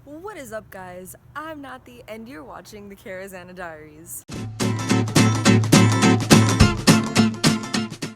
What is up, guys? I'm Nathy and you're watching the Carrazana Diaries.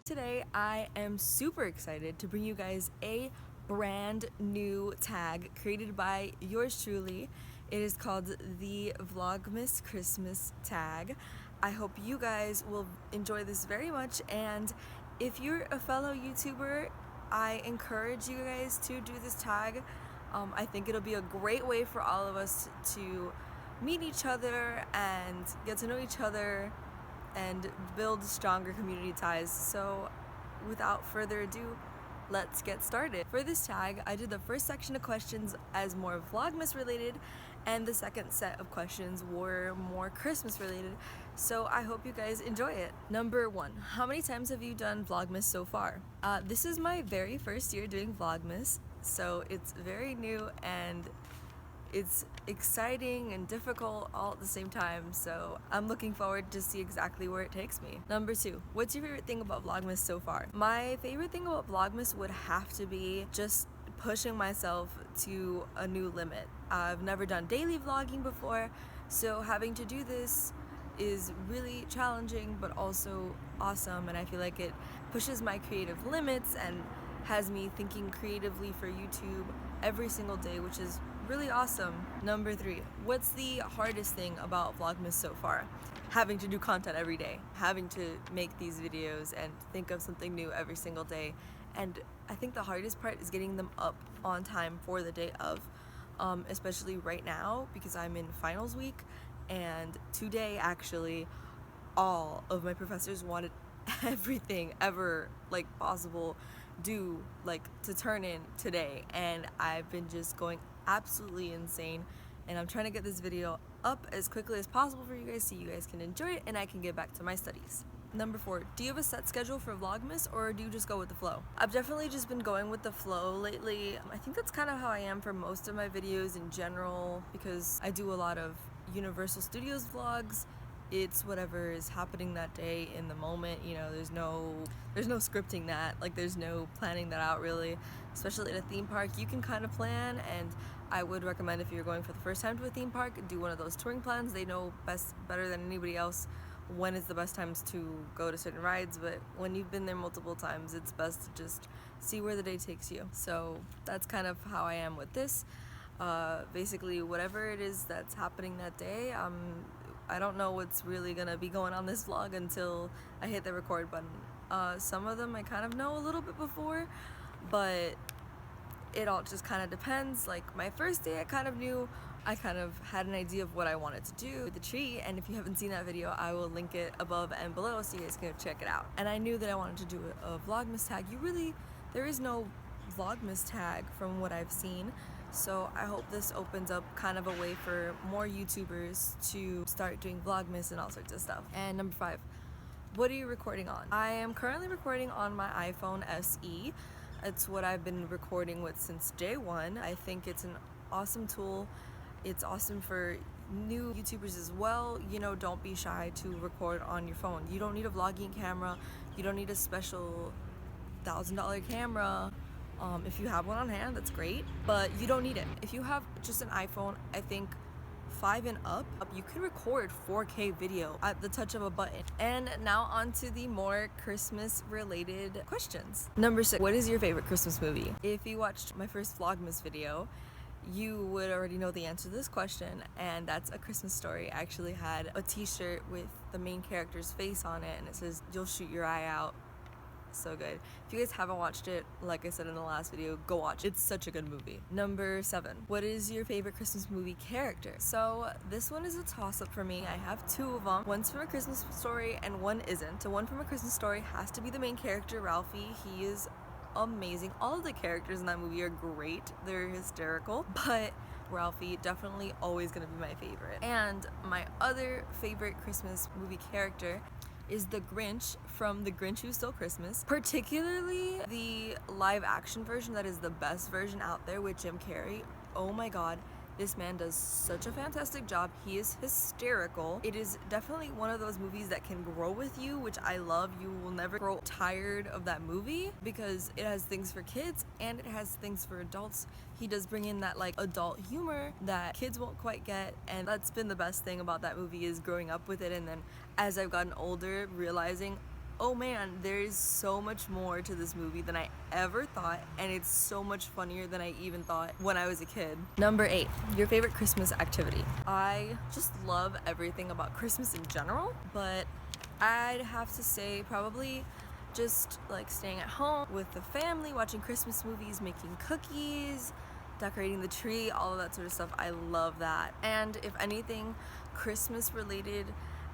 Today I am super excited to bring you guys a brand new tag created by yours truly. It is called the Vlogmas Christmas tag. I hope you guys will enjoy this very much, and if you're a fellow YouTuber, I encourage you guys to do this tag. I think it'll be a great way for all of us to meet each other and get to know each other and build stronger community ties. So without further ado, let's get started. For this tag, I did the first section of questions as more Vlogmas related, and the second set of questions were more Christmas related. So I hope you guys enjoy it. Number 1, how many times have you done Vlogmas so far? This is my very first year doing Vlogmas, so it's very new and it's exciting and difficult all at the same time, so I'm looking forward to see exactly where it takes me. Number 2, what's your favorite thing about Vlogmas so far? My favorite thing about Vlogmas would have to be just pushing myself to a new limit. I've never done daily vlogging before, so having to do this is really challenging but also awesome, and I feel like it pushes my creative limits and has me thinking creatively for YouTube every single day, which is really awesome. Number 3, what's the hardest thing about Vlogmas so far? Having to do content every day, having to make these videos and think of something new every single day, and I think the hardest part is getting them up on time for the day of, especially right now because I'm in finals week, and today actually all of my professors wanted everything ever like possible due to turn in today, and I've been just going absolutely insane, and I'm trying to get this video up as quickly as possible for you guys so you guys can enjoy it and I can get back to my studies. Number 4, do you have a set schedule for Vlogmas or do you just go with the flow? I've definitely just been going with the flow lately. I think that's kind of how I am for most of my videos in general because I do a lot of Universal Studios vlogs. It's whatever is happening that day in the moment, you know. There's no scripting that, there's no planning that out really, especially at a theme park. You can kind of plan, and I would recommend if you're going for the first time to a theme park, do one of those touring plans. They know better than anybody else when is the best times to go to certain rides, but when you've been there multiple times, it's best to just see where the day takes you. So that's kind of how I am with this. Basically whatever it is that's happening that day, I don't know what's really gonna be going on this vlog until I hit the record button. Some of them I kind of know a little bit before, but it all just kind of depends. Like my first day, I kind of had an idea of what I wanted to do with the tree, and if you haven't seen that video, I will link it above and below so you guys can check it out. And I knew that I wanted to do a Vlogmas tag. There is no Vlogmas tag from what I've seen. So I hope this opens up kind of a way for more YouTubers to start doing Vlogmas and all sorts of stuff. And number 5, what are you recording on? I am currently recording on my iPhone SE. It's what I've been recording with since day one. I think it's an awesome tool. It's awesome for new YouTubers as well. You know, don't be shy to record on your phone. You don't need a vlogging camera. You don't need a special $1,000 camera. If you have one on hand, that's great, but you don't need it. If you have just an iPhone, I think 5 and up, you can record 4K video at the touch of a button. And now on to the more Christmas related questions. Number 6, what is your favorite Christmas movie? If you watched my first Vlogmas video, you would already know the answer to this question, and that's A Christmas Story. I actually had a t-shirt with the main character's face on it, and it says, "You'll shoot your eye out." So good. If you guys haven't watched it, like I said in the last video, go watch it. It's such a good movie. Number 7, what is your favorite Christmas movie character? So this one is a toss-up for me. I have 2 of them. One's from A Christmas Story and one isn't. The one from A Christmas Story has to be the main character, Ralphie. He is amazing. All of the characters in that movie are great. They're hysterical, but Ralphie definitely always gonna be my favorite. And my other favorite Christmas movie character is the Grinch from The Grinch Who Stole Christmas, particularly the live action version that is the best version out there with Jim Carrey. Oh my god, This man does such a fantastic job. He is hysterical. It is definitely one of those movies that can grow with you, which I love. You will never grow tired of that movie because it has things for kids and it has things for adults. He does bring in that like adult humor that kids won't quite get, and that's been the best thing about that movie, is growing up with it, and then as I've gotten older realizing, oh man, there is so much more to this movie than I ever thought, and it's so much funnier than I even thought when I was a kid. Number 8, your favorite Christmas activity. I just love everything about Christmas in general, but I'd have to say probably just like staying at home with the family, watching Christmas movies, making cookies, decorating the tree, all of that sort of stuff. I love that. And if anything Christmas related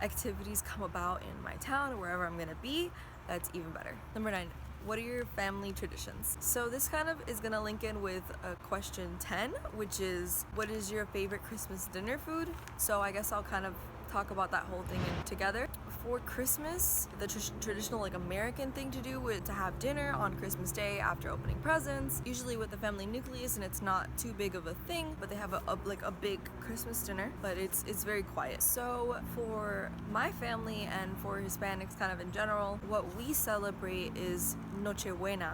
activities come about in my town or wherever I'm gonna be, that's even better. Number 9, what are your family traditions? So this kind of is gonna link in with question 10, which is, what is your favorite Christmas dinner food? So I guess I'll kind of talk about that whole thing in together. For Christmas, the traditional like American thing to do would to have dinner on Christmas Day after opening presents, usually with the family nucleus, and it's not too big of a thing, but they have a big Christmas dinner, but it's very quiet. So for my family and for Hispanics kind of in general, what we celebrate is Nochebuena,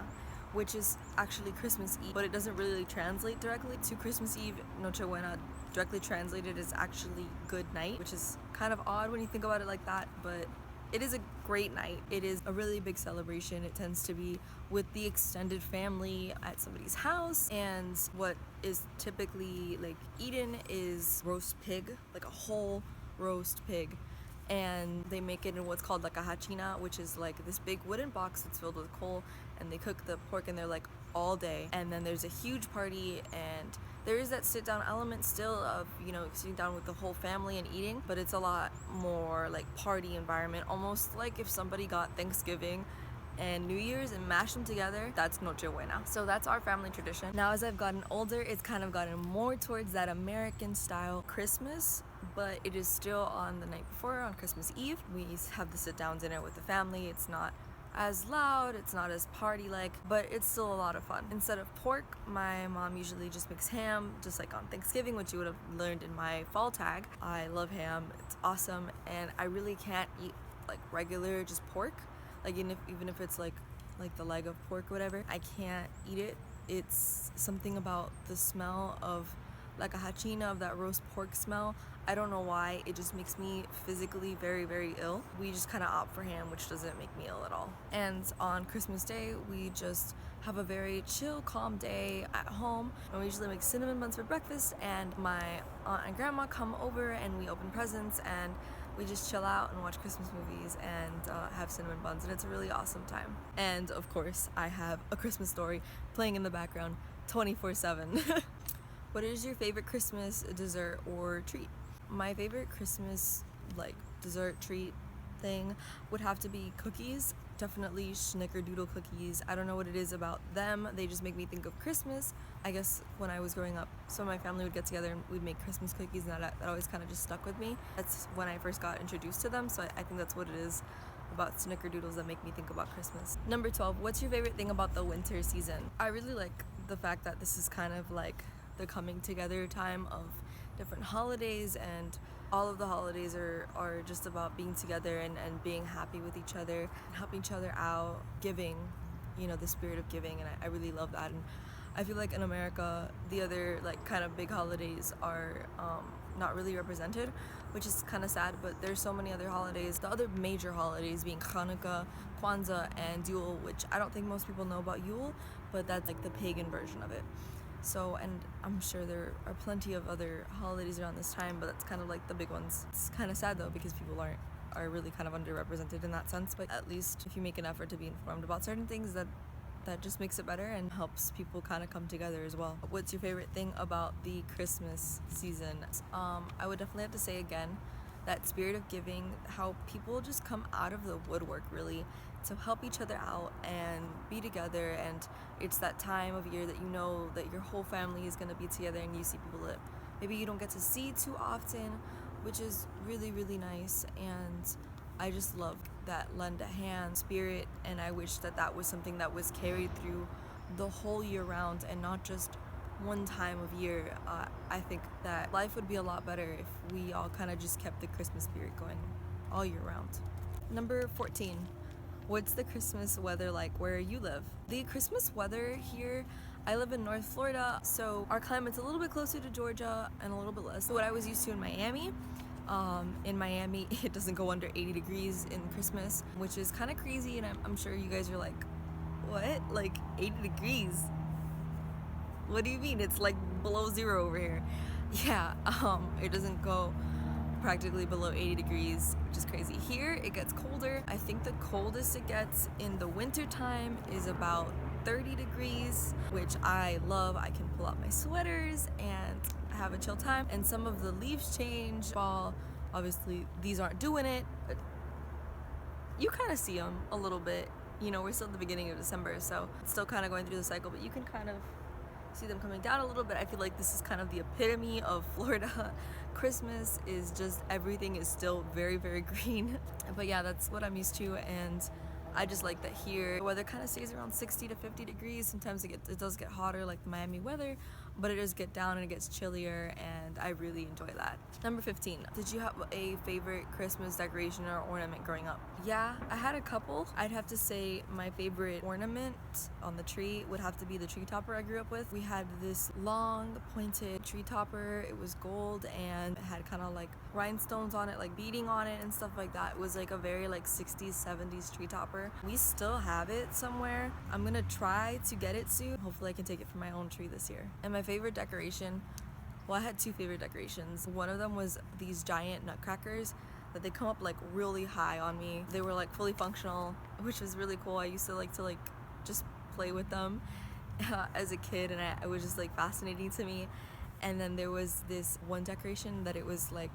which is actually Christmas Eve, but it doesn't really translate directly to Christmas Eve. Nochebuena directly translated is actually good night, which is kind of odd when you think about it like that, but it is a great night. It is a really big celebration. It tends to be with the extended family at somebody's house, and what is typically like eaten is roast pig, like a whole roast pig, and they make it in what's called like a hachina, which is like this big wooden box that's filled with coal, and they cook the pork in there like all day, and then there's a huge party, and there is that sit down element still of, you know, sitting down with the whole family and eating, but it's a lot more like party environment, almost like if somebody got Thanksgiving and New Year's and mashed them together. That's Nochebuena. So that's our family tradition. Now as I've gotten older, it's kind of gotten more towards that American style Christmas, but it is still on the night before, on Christmas Eve. We have the sit down dinner with the family. It's not as loud, it's not as party-like, but it's still a lot of fun. Instead of pork, my mom usually just makes ham, just like on Thanksgiving, which you would have learned in my fall tag. I love ham, it's awesome, and I really can't eat like regular just pork, like even if it's like the leg of pork or whatever, I can't eat it. It's something about the smell of like a hachina, of that roast pork smell. I don't know why, it just makes me physically very, very ill. We just kind of opt for ham, which doesn't make me ill at all. And on Christmas Day, we just have a very chill, calm day at home, and we usually make cinnamon buns for breakfast, and my aunt and grandma come over and we open presents, and we just chill out and watch Christmas movies and have cinnamon buns, and it's a really awesome time. And of course, I have A Christmas Story playing in the background 24/7. What is your favorite Christmas dessert or treat? My favorite Christmas like dessert treat thing would have to be cookies. Definitely snickerdoodle cookies. I don't know what it is about them. They just make me think of Christmas. I guess when I was growing up, so my family would get together and we'd make Christmas cookies, and that always kind of just stuck with me. That's when I first got introduced to them, so I think that's what it is about snickerdoodles that make me think about Christmas. Number 12, what's your favorite thing about the winter season? I really like the fact that this is kind of like the coming together time of different holidays, and all of the holidays are just about being together and being happy with each other and helping each other out, giving, you know, the spirit of giving, and I really love that. And I feel like in America the other like kind of big holidays are not really represented, which is kind of sad, but there's so many other holidays, the other major holidays being Hanukkah, Kwanzaa, and Yule, which I don't think most people know about Yule, but that's like the pagan version of it. So, and I'm sure there are plenty of other holidays around this time, but that's kind of like the big ones. It's kind of sad though, because people are really kind of underrepresented in that sense, but at least if you make an effort to be informed about certain things, that just makes it better and helps people kind of come together as well. What's your favorite thing about the Christmas season? I would definitely have to say again, that spirit of giving, how people just come out of the woodwork really to help each other out and be together, and it's that time of year that you know that your whole family is going to be together, and you see people that maybe you don't get to see too often, which is really, really nice. And I just love that lend a hand spirit, and I wish that was something that was carried through the whole year round and not just one time of year, I think that life would be a lot better if we all kind of just kept the Christmas spirit going all year round. Number 14. What's the Christmas weather like where you live? The Christmas weather here, I live in North Florida, so our climate's a little bit closer to Georgia and a little bit less what I was used to in Miami. In Miami, it doesn't go under 80 degrees in Christmas, which is kind of crazy, and I'm sure you guys are like, what? Like 80 degrees? What do you mean? It's like below zero over here. Yeah, it doesn't go practically below 80 degrees, which is crazy. Here it gets colder. I think the coldest it gets in the winter time is about 30 degrees, which I love. I can pull out my sweaters and have a chill time, and some of the leaves change, fall. Obviously these aren't doing it, but you kind of see them a little bit. You know, we're still at the beginning of December, so it's still kind of going through the cycle, but you can kind of see them coming down a little bit. I feel like this is kind of the epitome of Florida. Christmas is just, everything is still very, very green. But yeah, that's what I'm used to, and I just like that here the weather kind of stays around 60 to 50 degrees. Sometimes it does get hotter like the Miami weather, but it does get down and it gets chillier, and I really enjoy that. Number 15. Did you have a favorite Christmas decoration or ornament growing up? Yeah, I had a couple. I'd have to say my favorite ornament on the tree would have to be the tree topper I grew up with. We had this long pointed tree topper. It was gold and it had kind of like rhinestones on it, like beading on it and stuff like that. It was like a very like 60s, 70s tree topper. We still have it somewhere. I'm gonna try to get it soon. Hopefully I can take it for my own tree this year. And my favorite decoration, well, I had two favorite decorations. One of them was these giant nutcrackers that they come up like really high on me. They were like fully functional, which was really cool. I used to like just play with them as a kid, and it was just like fascinating to me. And then there was this one decoration that it was like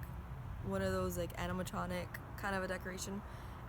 one of those like animatronic kind of a decoration,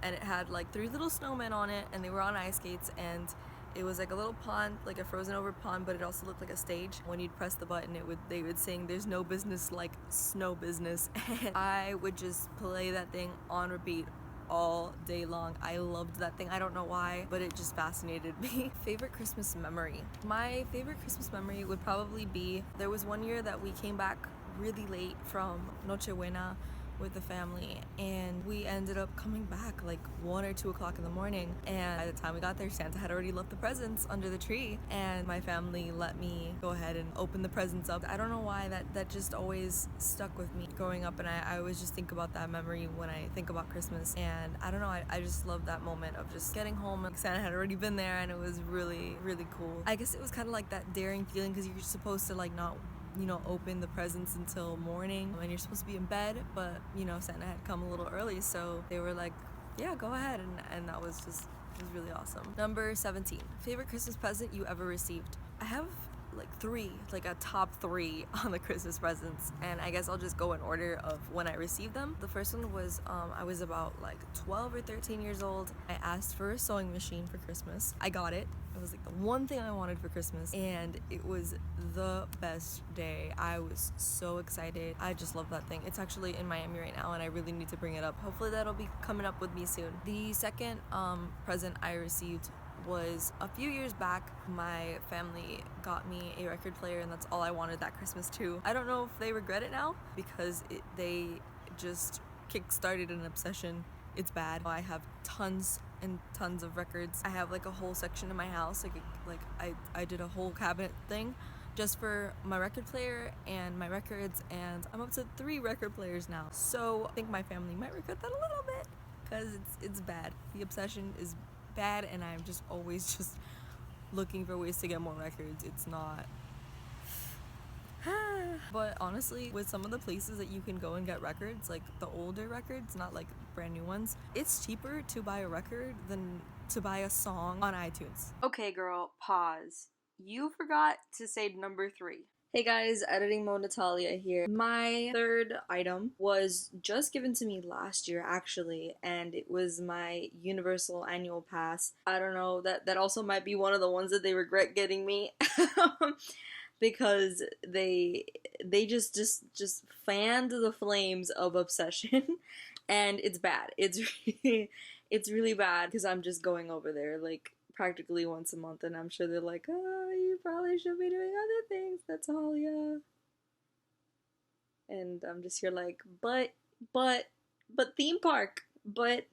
and it had like 3 little snowmen on it, and they were on ice skates, and it was like a little pond, like a frozen over pond, but it also looked like a stage. When you'd press the button, they would sing "There's no business like snow business," and I would just play that thing on repeat all day long. I loved that thing. I don't know why, but it just fascinated me. Favorite Christmas memory. My favorite Christmas memory would probably be, there was one year that we came back really late from Nochebuena with the family, and we ended up coming back like 1 or 2 o'clock in the morning, and by the time we got there, Santa had already left the presents under the tree, and my family let me go ahead and open the presents up. I don't know why that just always stuck with me growing up, and I always just think about that memory when I think about Christmas, and I don't know, I just love that moment of just getting home and Santa had already been there, and it was really, really cool. I guess it was kind of like that daring feeling, because you're supposed to like not, you know, open the presents until morning, and you're supposed to be in bed, but you know, Santa had come a little early, so they were like, yeah, go ahead, and that was just, it was really awesome. Number 17. Favorite Christmas present you ever received? I have like 3, like a top 3 on the Christmas presents, and I guess I'll just go in order of when I received them. The first one was I was about like 12 or 13 years old. I asked for a sewing machine for Christmas. I got it. It was like the one thing I wanted for Christmas, and it was the best day. I was so excited. I just love that thing. It's actually in Miami right now, and I really need to bring it up. Hopefully that'll be coming up with me soon. The second present I received was a few years back. My family got me a record player, and that's all I wanted that Christmas too. I don't know if they regret it now, because they just kick-started an obsession. It's bad. I have tons and tons of records. I have like a whole section in my house, I did a whole cabinet thing just for my record player and my records, and I'm up to 3 record players now. So I think my family might regret that a little bit, because it's bad. The obsession is bad, and I'm just always just looking for ways to get more records. It's not but honestly, with some of the places that you can go and get records, like the older records, not like brand new ones, it's cheaper to buy a record than to buy a song on iTunes. Okay girl, pause. You forgot to say number 3. Hey guys, editing mode Natalia here. My third item was just given to me last year actually, and it was my Universal Annual Pass. I don't know, that also might be one of the ones that they regret getting me. Because they just fanned the flames of obsession, and it's bad. It's really bad, because I'm just going over there like practically once a month, and I'm sure they're like, oh, you probably should be doing other things, Natalia. And I'm just here like, but, but theme park, but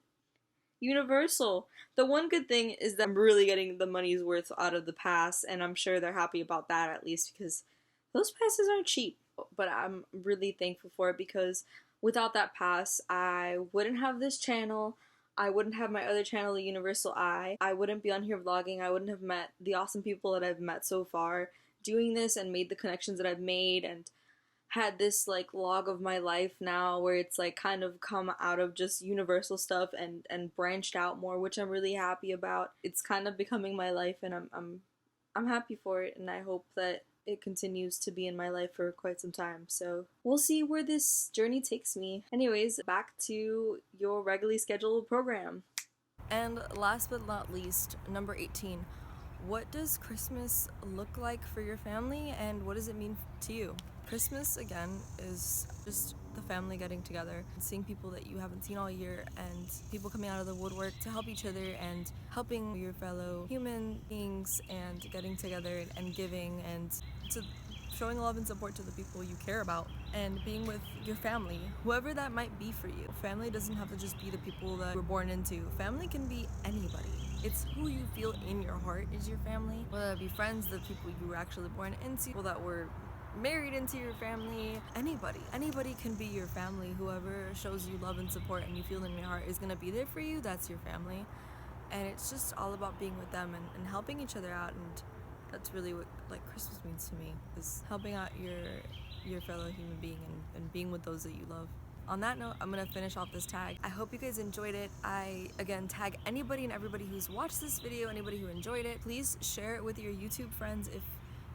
Universal. The one good thing is that I'm really getting the money's worth out of the pass, and I'm sure they're happy about that at least because those passes aren't cheap. But I'm really thankful for it because without that pass, I wouldn't have this channel. I wouldn't have my other channel, the Universal Eye. I wouldn't be on here vlogging. I wouldn't have met the awesome people that I've met so far doing this and made the connections that I've made and had this like log of my life now where it's like kind of come out of just universal stuff and branched out more, which I'm really happy about. It's kind of becoming my life, and I'm happy for it, and I hope that it continues to be in my life for quite some time. So we'll see where this journey takes me. Anyways, back to your regularly scheduled program. And last but not least, number 18. What does Christmas look like for your family, and what does it mean to you? Christmas, again, is just the family getting together, seeing people that you haven't seen all year, and people coming out of the woodwork to help each other and helping your fellow human beings, and getting together and giving and to showing love and support to the people you care about, and being with your family, whoever that might be for you. Family doesn't have to just be the people that we're born into. Family can be anybody. It's who you feel in your heart is your family, whether that be friends, the people you were actually born into, people that were married into your family, anybody can be your family. Whoever shows you love and support and you feel in your heart is gonna be there for you. That's your family, and it's just all about being with them and helping each other out. And that's really what like Christmas means to me, is helping out your fellow human being and being with those that you love. On that note, I'm gonna finish off this tag. I hope you guys enjoyed it. I, again, tag anybody and everybody who's watched this video, anybody who enjoyed it. Please share it with your YouTube friends if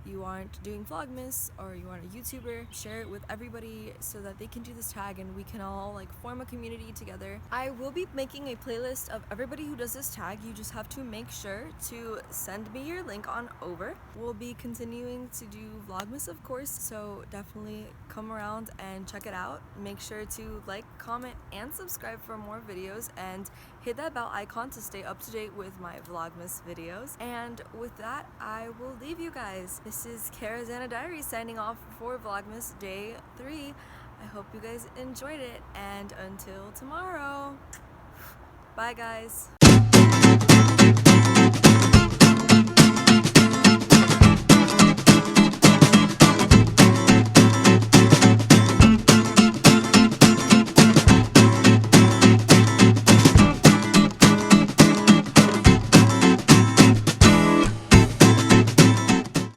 you aren't doing Vlogmas or you aren't a YouTuber. Share it with everybody so that they can do this tag and we can all like form a community together. I will be making a playlist of everybody who does this tag. You just have to make sure to send me your link on over. We'll be continuing to do Vlogmas, of course, so definitely come around and check it out. Make sure to like, comment, and subscribe for more videos, and hit that bell icon to stay up to date with my Vlogmas videos. And with that, I will leave you guys. This is Carrazana Diaries signing off for Vlogmas Day 3. I hope you guys enjoyed it, and until tomorrow, bye guys.